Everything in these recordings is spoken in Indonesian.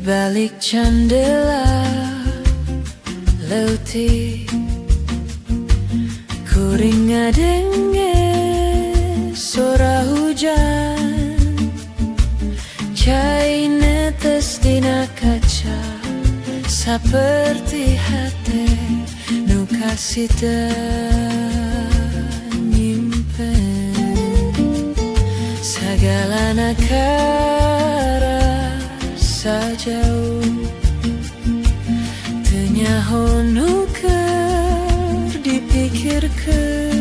balik candela lauti kuring denge suara hujan cai netes dina kaca seperti hati nu kasih nyimpen segala nakara sajauh tenyaho nuker dipikirkan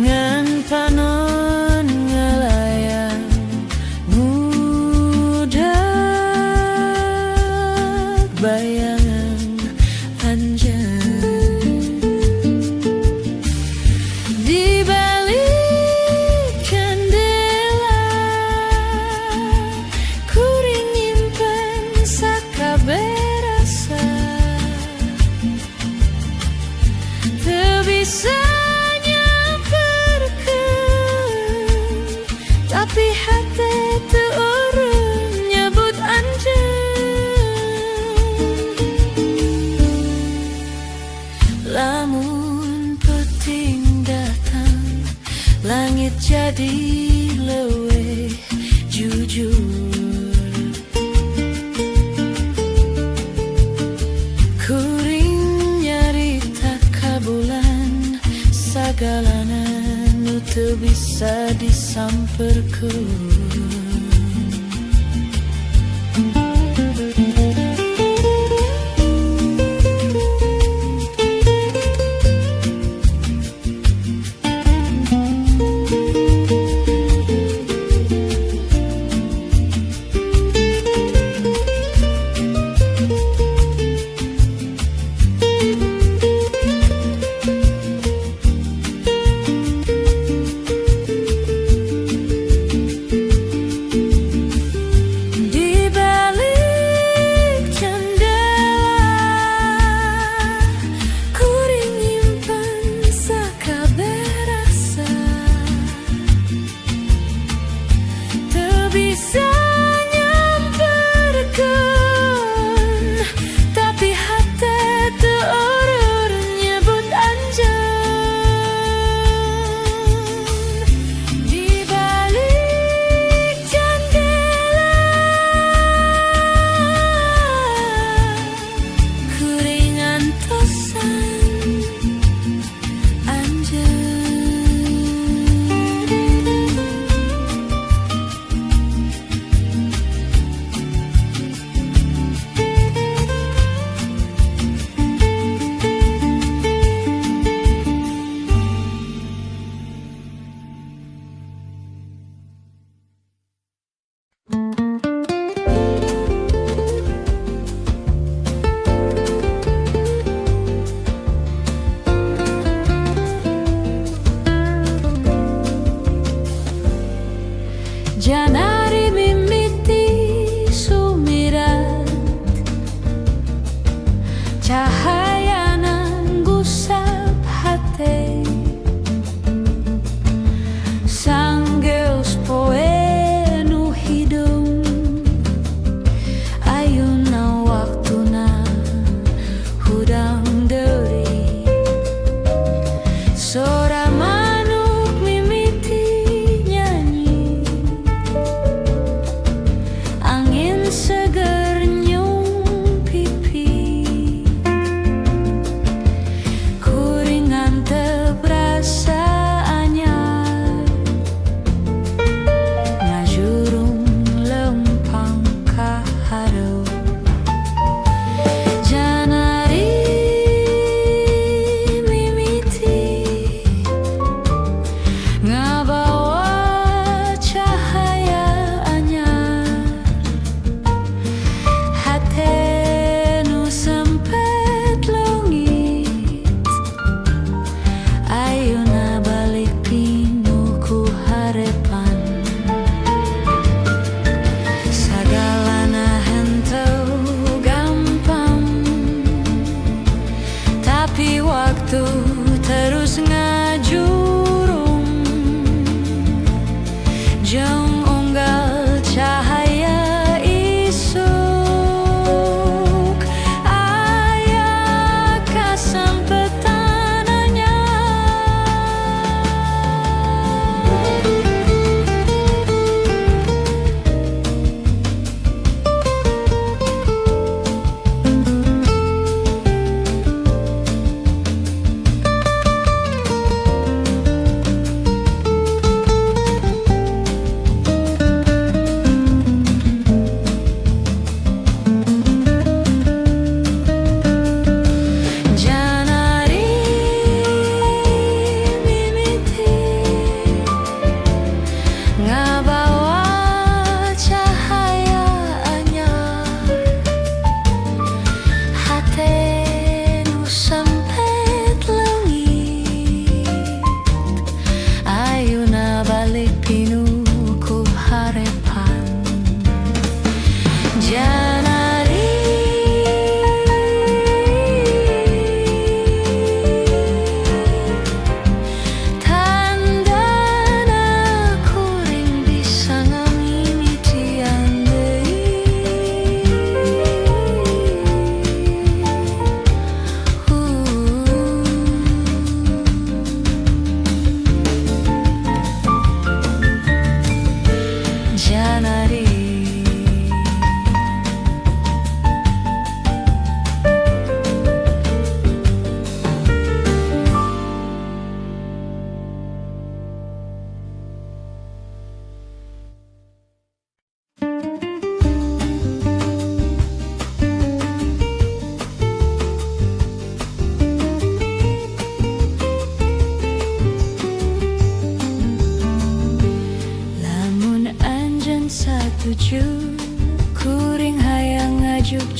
ngan panon ngalayang mudah bayangan anjan di balik candela kuring nyimpen sakaberasa teu bisa tapi hati teu urang nyebut anjeun lamun penting datang langit jadi leuwih jujur kuring nyarita ka bulan sagalana nu teu bisa disamperkeun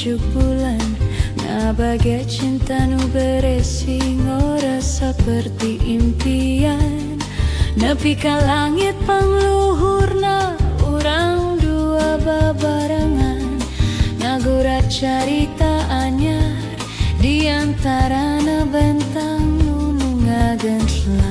7 bulan. Nah bagai cinta nu beresi ora seperti impian. Nepi ka langit pangluhurna urang dua babarengan. Ngagurat carita anyar di antarana bentang nu ngagenslang.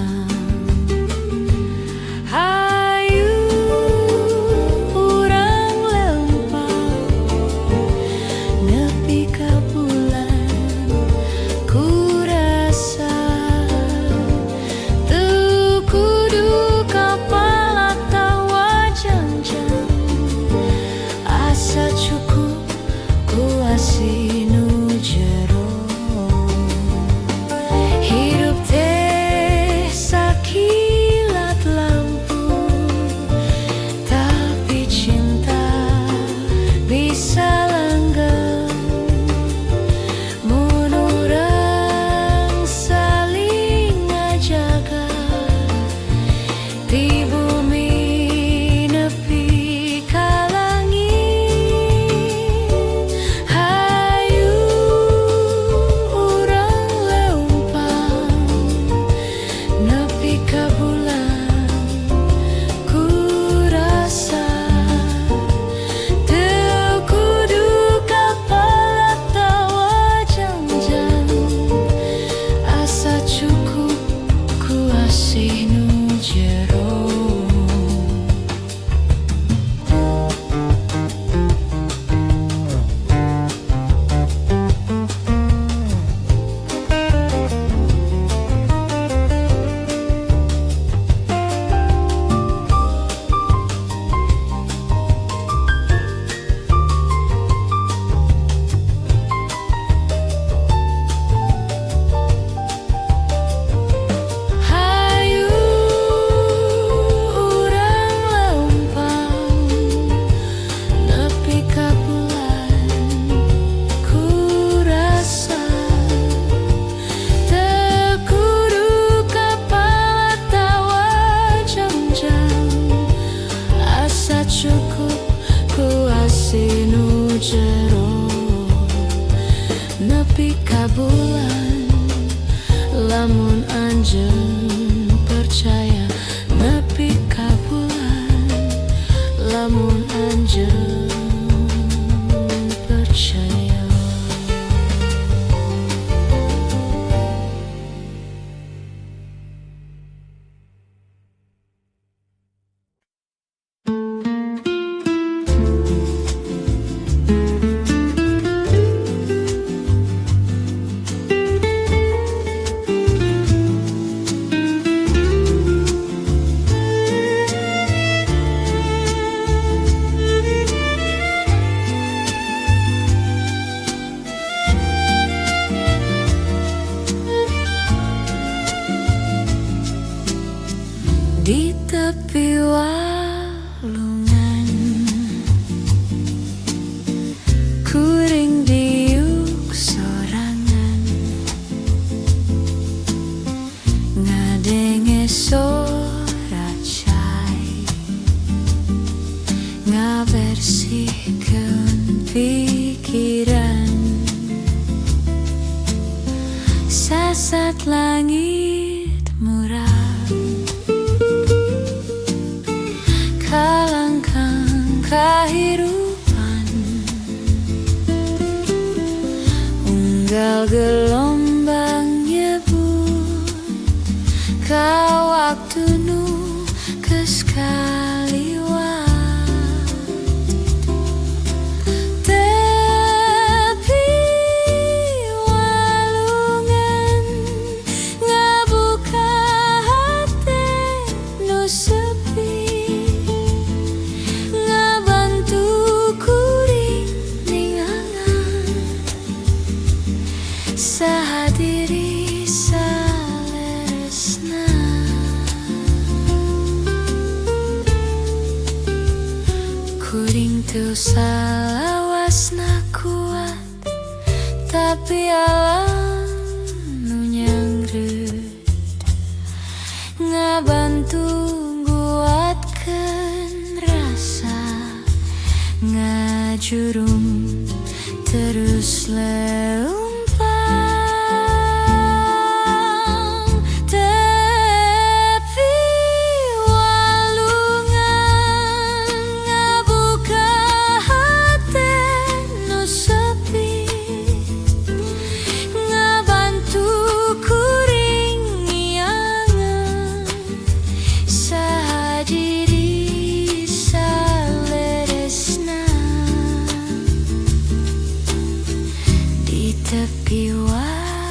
Nepi ka bulan lamun anjeun percaya. Nepi ka bulan lamun anjeun percaya. Di tepi walungan kuring diuk sorangan, ngadenge sora cai, ngabersihkeun pikiran. Sasat langit murah kalangkang kahirupan, unggal gelombang nyebut ka waktu nu geus kaliwat. Tepi walungan ngabuka hate nu sepi, sahadiri saleresna. Kuring teu salawasna kuat, tapi alam nu nyangreut ngabantu nguatkeun rasa ngajurung terus leumpang tepi walungan ngabuka hati nu sepi ngabantu kuring ngiangan sahadiri saleresna di tepi walungan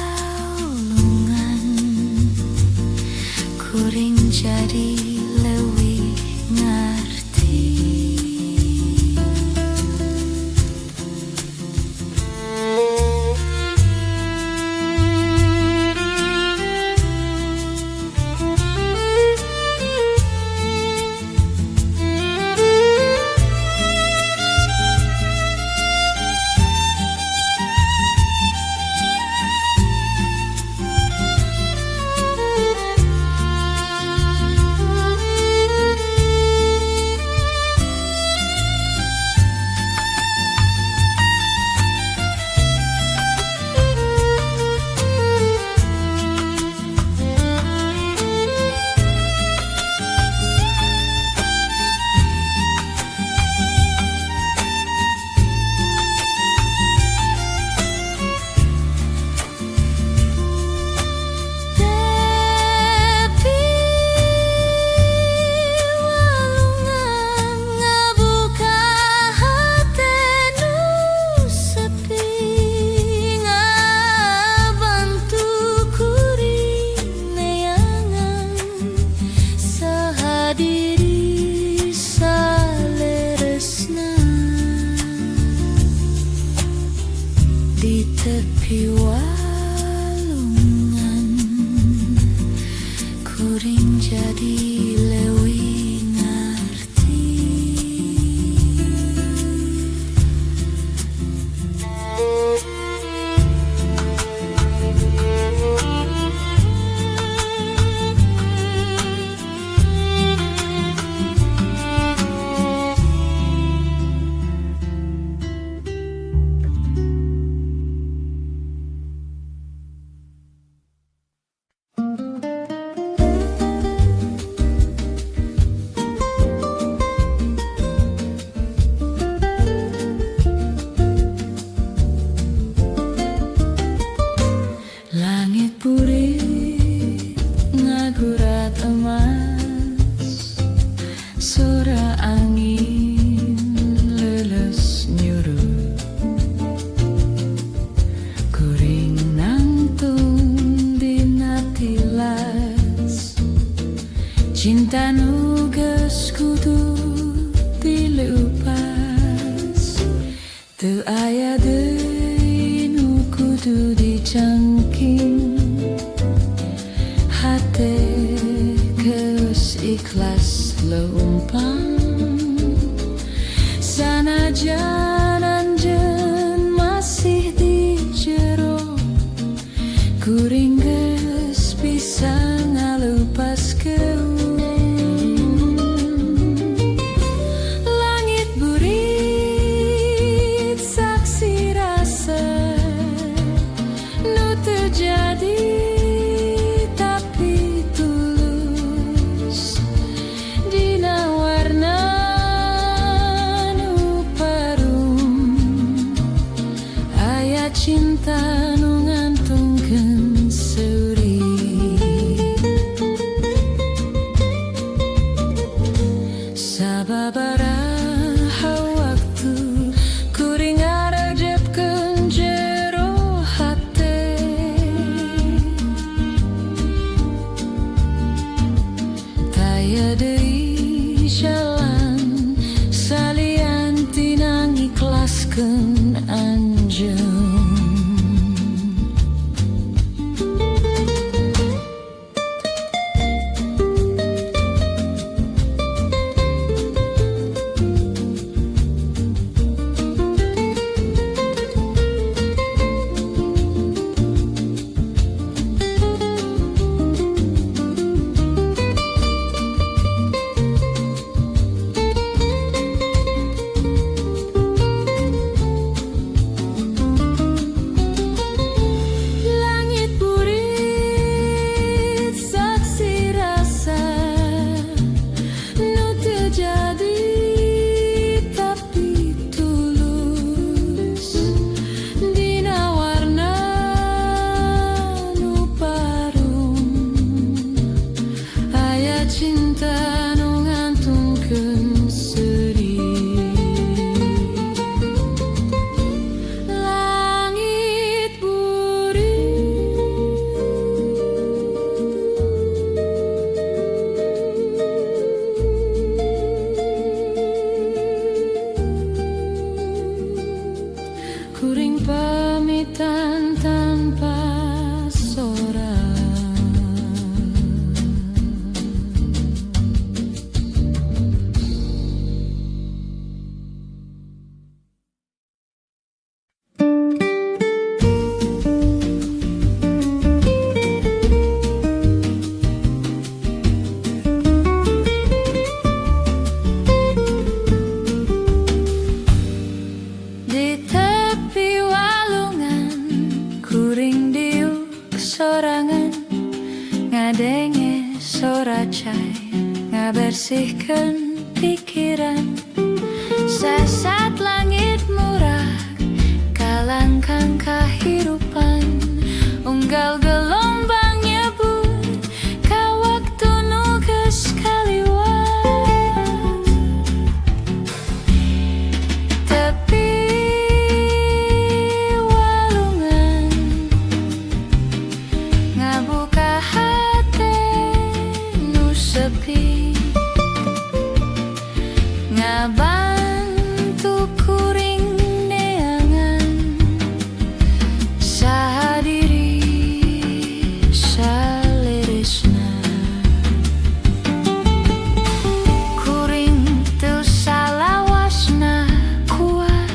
kuring jadi leuwih ngarti. Di tepi walungan kuring jadi leuwih ngarti. Langit purih ngagurat emas, suara angin leles nyuruh, kuring nangtung dina tilas, cinta nu geus kudu dilupas, teu aya deui nu kudu dicangking, hate geus ikhlas leumpang, sanajan anjeun masih di jero, kuring geus bisa ngalupaskeun. Langit burit saksi rasa nu teu jadi tapi tulus, dina warna nu parum aya cinta nu ngantungkeun seuri. Sababaraha waktu kuring ngarejepkeun jero hate, taya deui jalan salian tina ngikhlaskeun anjeun. hutan tanpa sora. Di tepi walungan kuring diuk sorangan, ngadenge sora cai ngabersihkan pikiran. Sesat langit murah kalangkang kahirupan, unggal gelombang nyebut ka waktu nugas kaliwat. Tepi walungan ngabuka hati nu sepi, ngabantu kuring neangan sahadiri saleresna. Kuring teu salawasna kuat,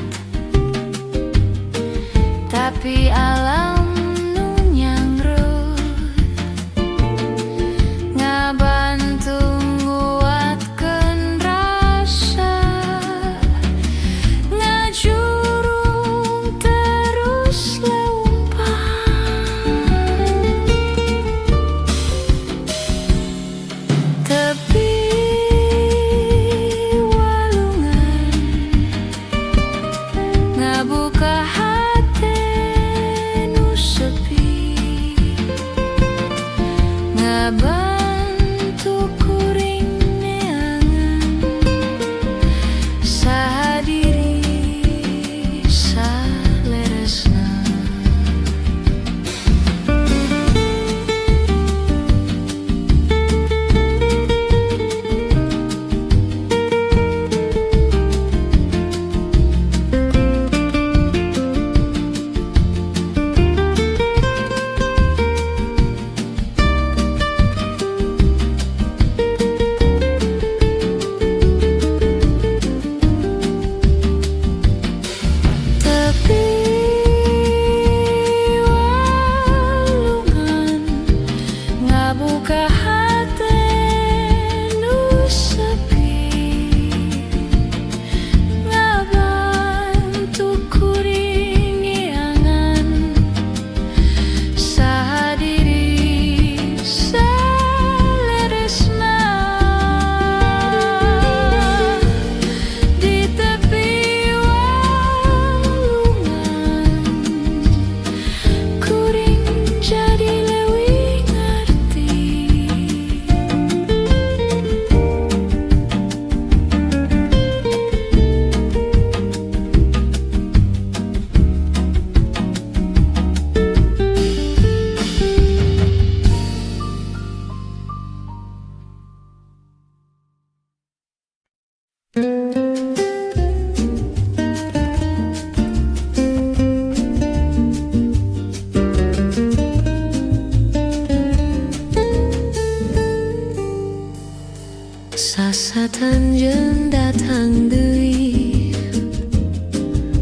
tapi alam nu nyangrut ngabantu nguatkeun rasa, ngajurung terus leumpah. Tepi walungan ngabuka hati nu sepi, ngabantu kuring neangan sahadiri saleresna. Tepi walungan ngabuka hati nu sepi, ngabantu kuring ngeangan sahadiri saleresna. Di tepi walungan kuring jadi leuwih ngarti. Sasatan jeung datang deui,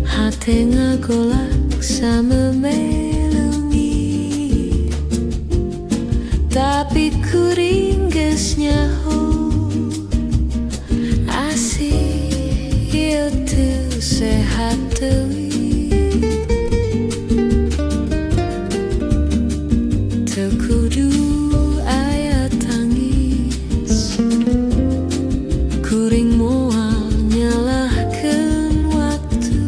hate ngagolak samemelungi, tapi kuring geus nyaho asih ieu teu sehat teuing. Teu kudu aya tangis, kuring moal nyalahkeun waktu.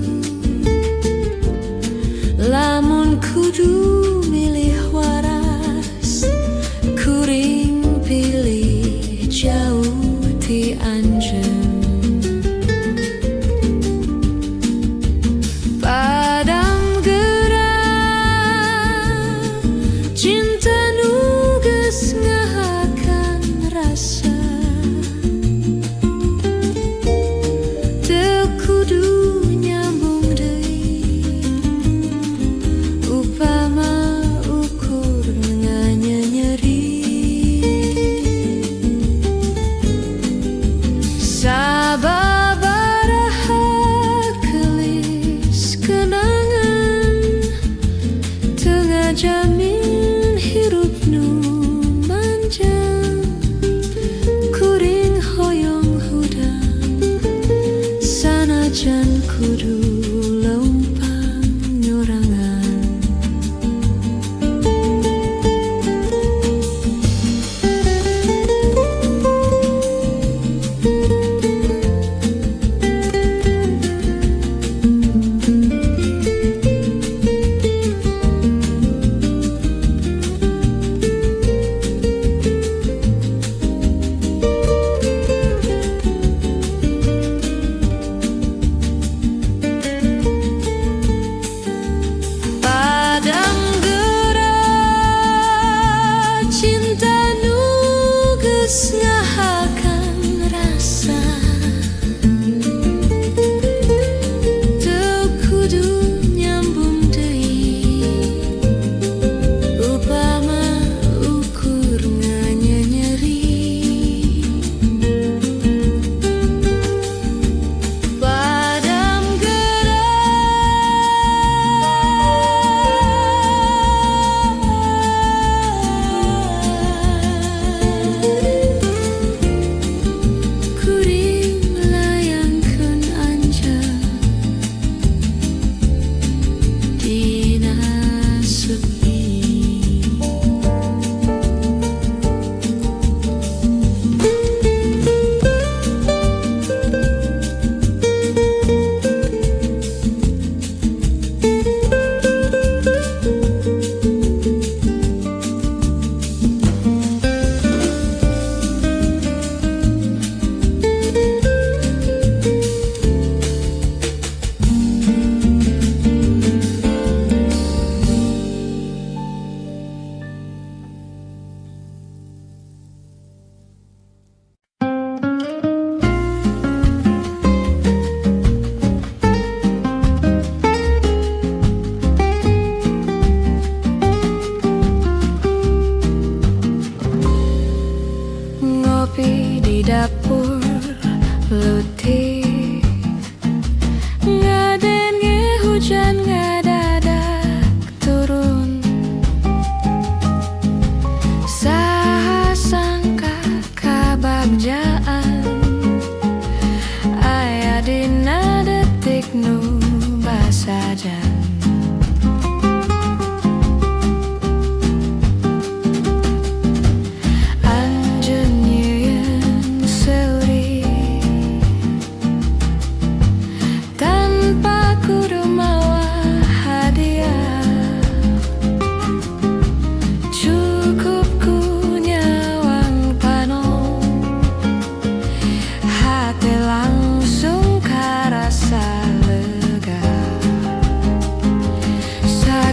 Lamun kudu milih waras, kuring pilih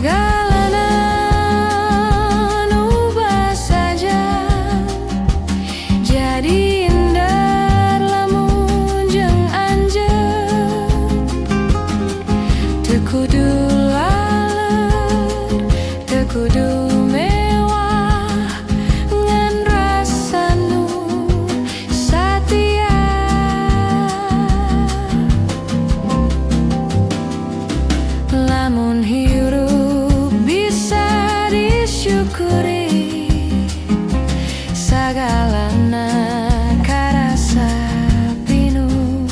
Sagalanan ubah saja jadi indah lamun jeung anjeun. Teu kudu laleur, teu kudu mewah, ngan rasa nu satia. Lamun hirup bisa disyukuri, sagalana karasa pinuh.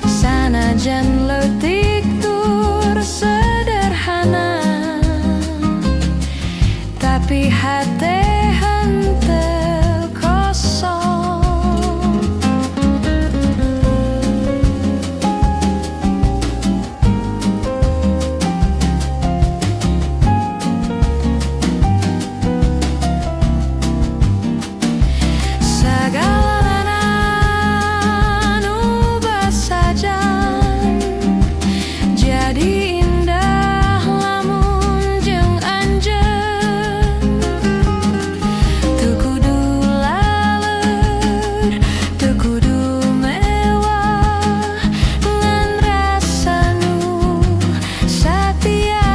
Sanajan leutik tur sederhana, tapi hate henteu kosong. Sagalanan ubah saja jadi indah lamun jeung anjeun. Teu kudu laleur, teu kudu mewah, ngan rasa nu satia.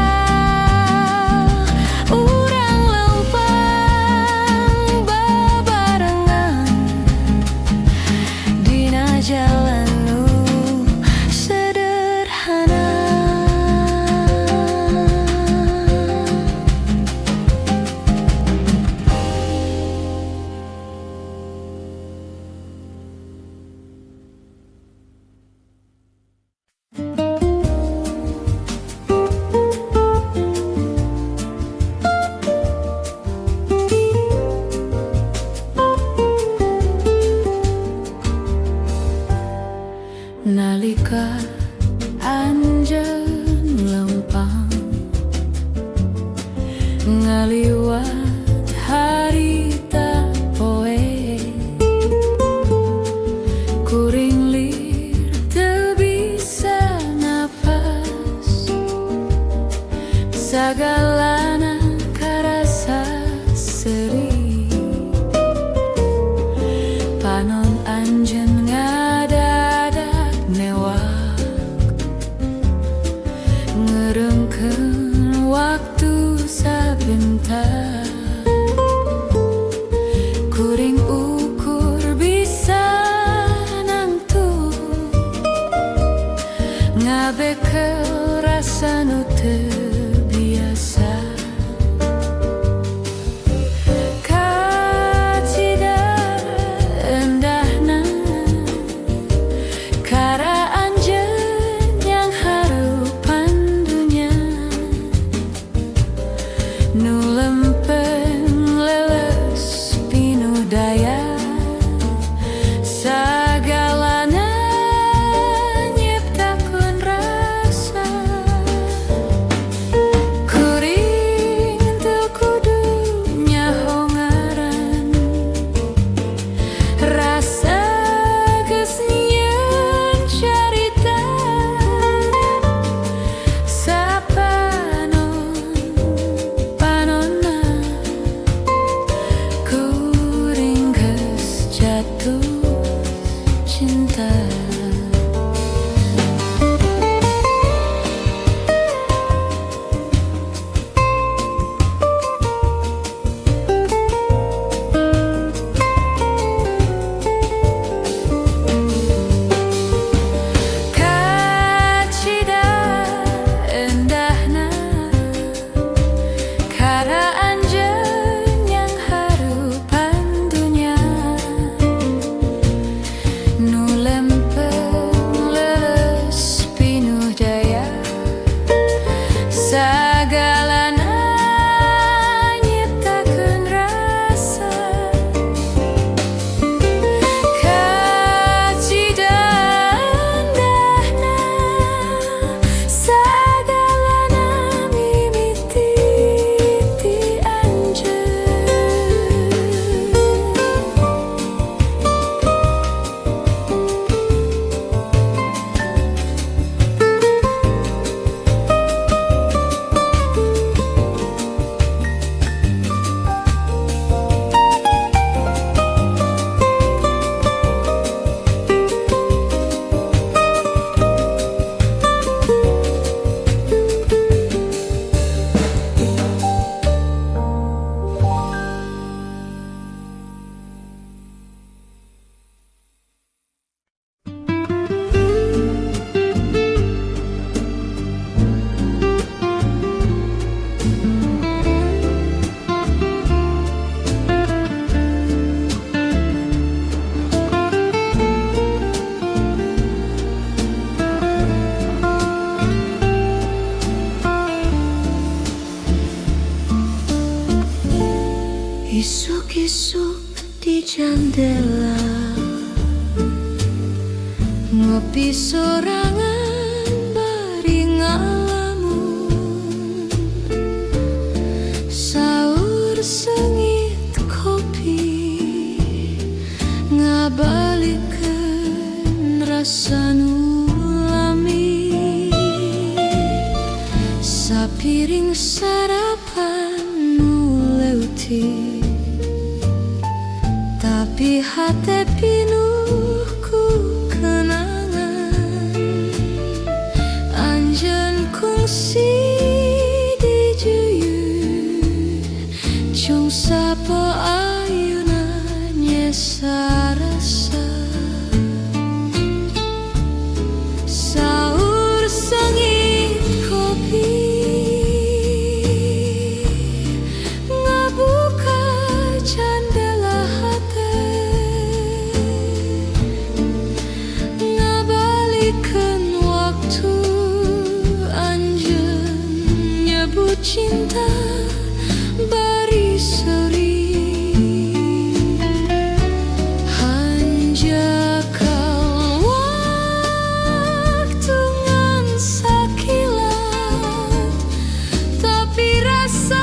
Urang leumpang bebarengan dina jalan nu sederhana. Nalika anjeun leumpang ngaliwat harita poe, kuring lir teu bisa napas, sagalana karasa seuri. Panon anjeun ngadadak newak, ngereungkeun waktu sabentar. Kuring ukur bisa nangtu, ngabekel rasa nu teu biasa. Kacida endahna kara anjeun yang harupan dunya, nu lempeng leles pinuh daya. Sagalana nyiptakeun rasa, kuring teu kudu nyaho ngaran. Rasa geus nyieun carita, sapanon panonna kuring geus jatuh cinta. Kacida endahna kara anjeun yang harupan dunya, nu lempeng leles pinuh daya. Sagalana nyiptakeun rasa, kacida endahna sagalana mimiti ti anjeun. Isuk-isuk di jendela, ngopi sorangan bari ngalamun, sahur sengit kopi ngabalikeun rasa nu lami, sapiring sarapan nu leutik. Tapi hati pinuh ku kenangan, anjeun kungsi di juyut, cung sapo ayeuna nyesa rasa. Sahur sengit kopi ngabuka jendela hati, ngabalikeun waktu anjeun nyebut cinta bari seuri. Hanjakan waktu ngan sakilat, tapi rasa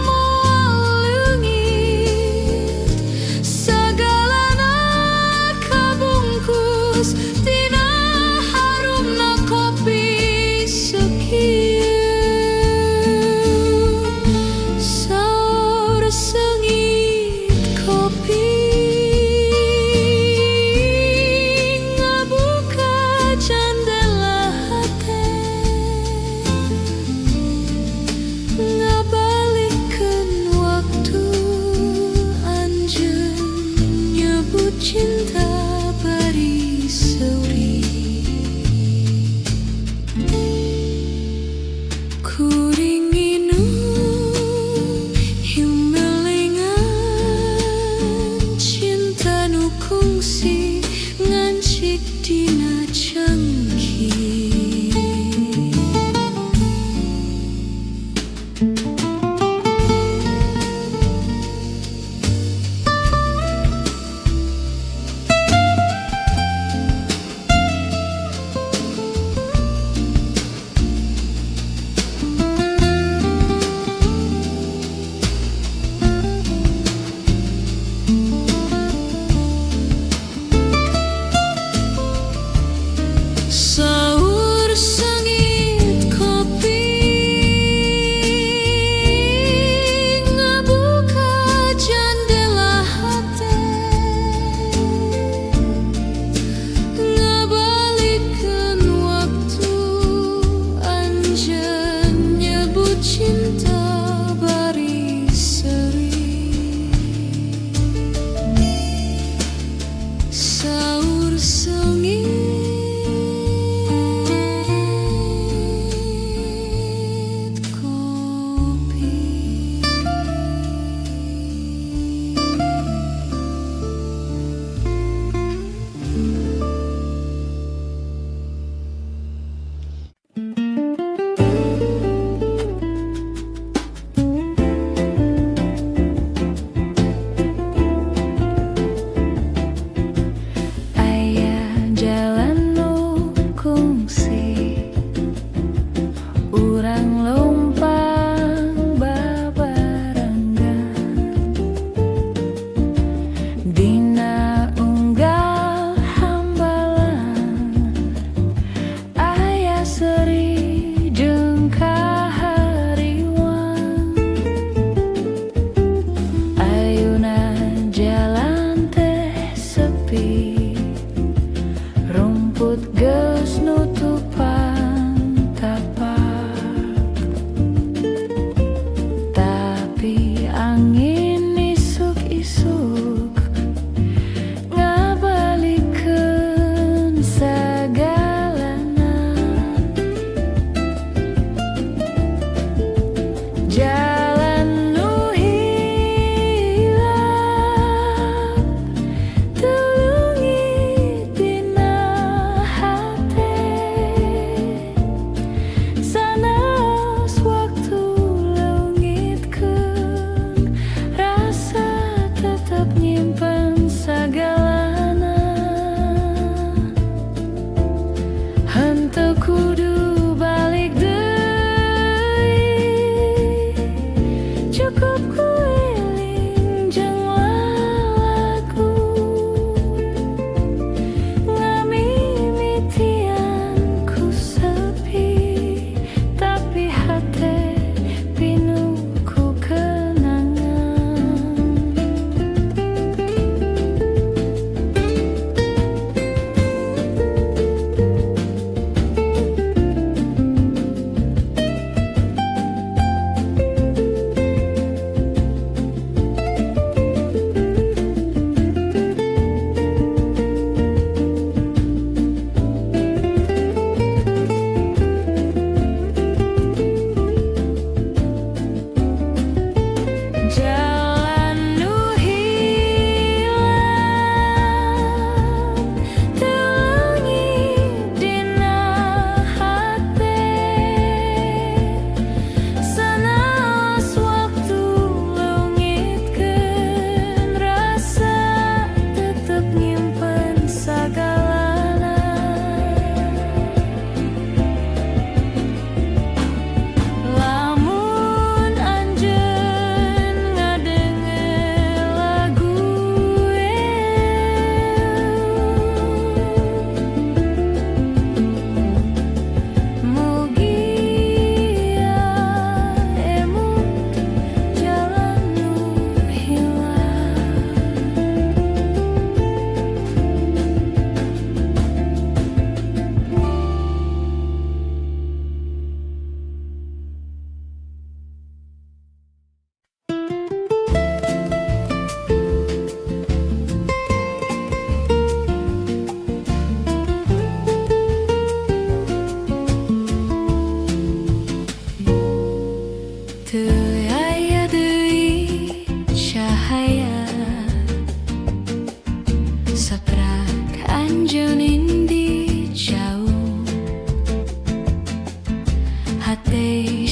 moal leungit, sagalana kabungkus tina harumna kopi sekieu.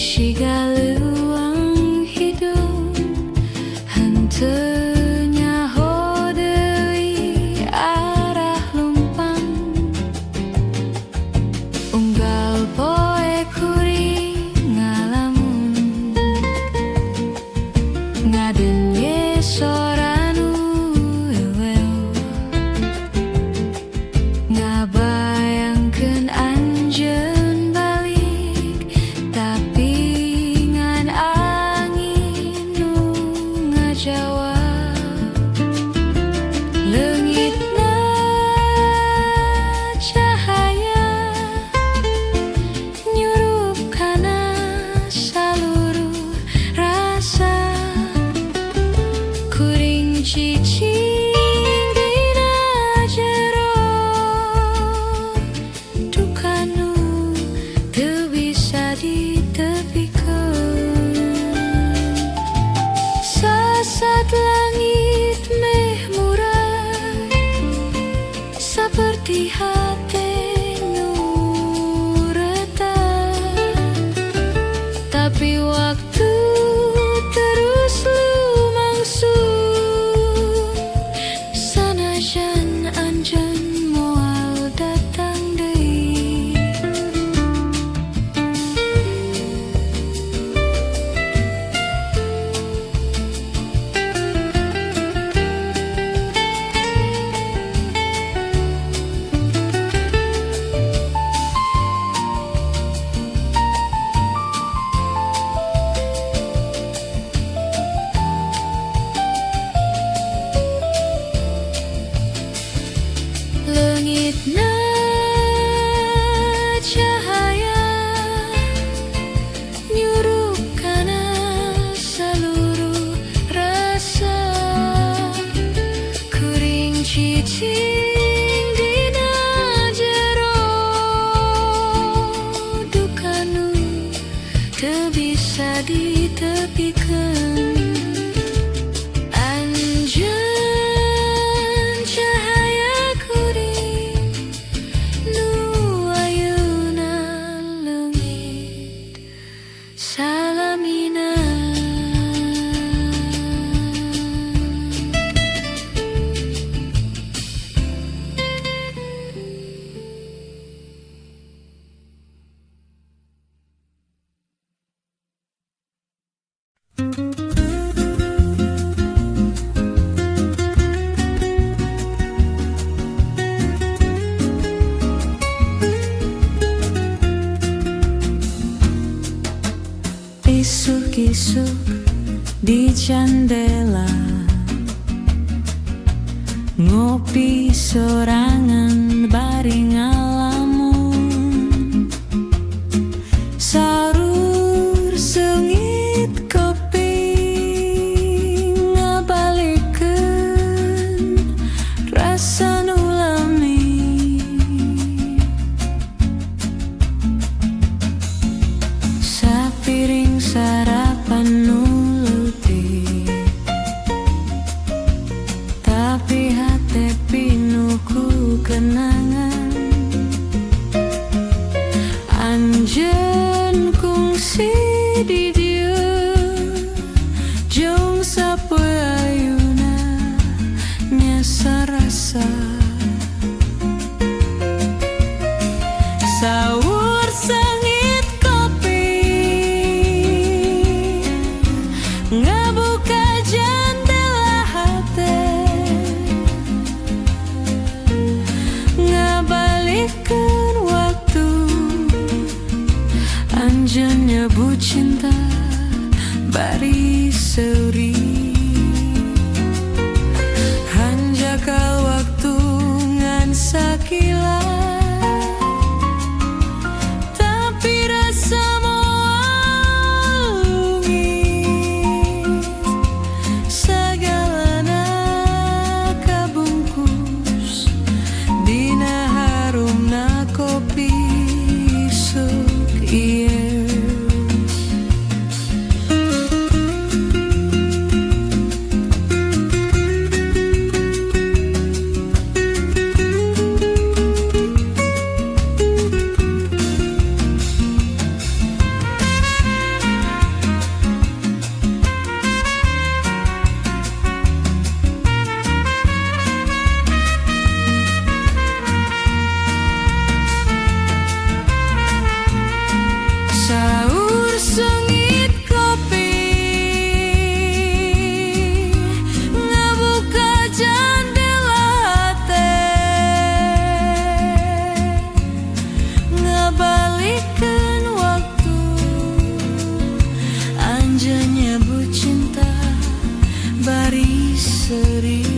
Shigaluang hidup henteu deui arah lumpang. Unggal poe kuring ngalamun ngadenye soranu eweu ngabayangkeun anjeun balik tapi ngan angin nu ngajawab. Leungitna cahaya nyurup kana saluruh rasa. Kuring cicing dina jero duka nu teu bisa ditepikeun. Sasat langit meh murai saperti hate nu retak, tapi waktu terus lumangsung sanajan anjeun moal datang deui. Leungitna cahaya nyurup kana saluruh rasa. Kuring cicing dina jero duka nu teu bisa ditepikeun. Anjeun cahaya kuring nu ayeuna leungit salamina. Isuk-isuk di jendela ngopi sorangan bari ngalamun. Sarur seungit kopi ngabalikeun rasa nu lami. Sapiring sarapan nu leutik tapi hate pinuh ku kenangan. Anjeun kungsi di dieu jeung sapoe ayeuna nyasar rasa. Saur sengit kopi ngabuka jendela hate ngabalikeun waktu. Anjeun nyebut cinta bari seuri hanjakal waktu ngan sakilat tapi rasa moal lungit sagalana kabungkus dina harumna kopi isuk ieu. manjanya bu cinta baris seri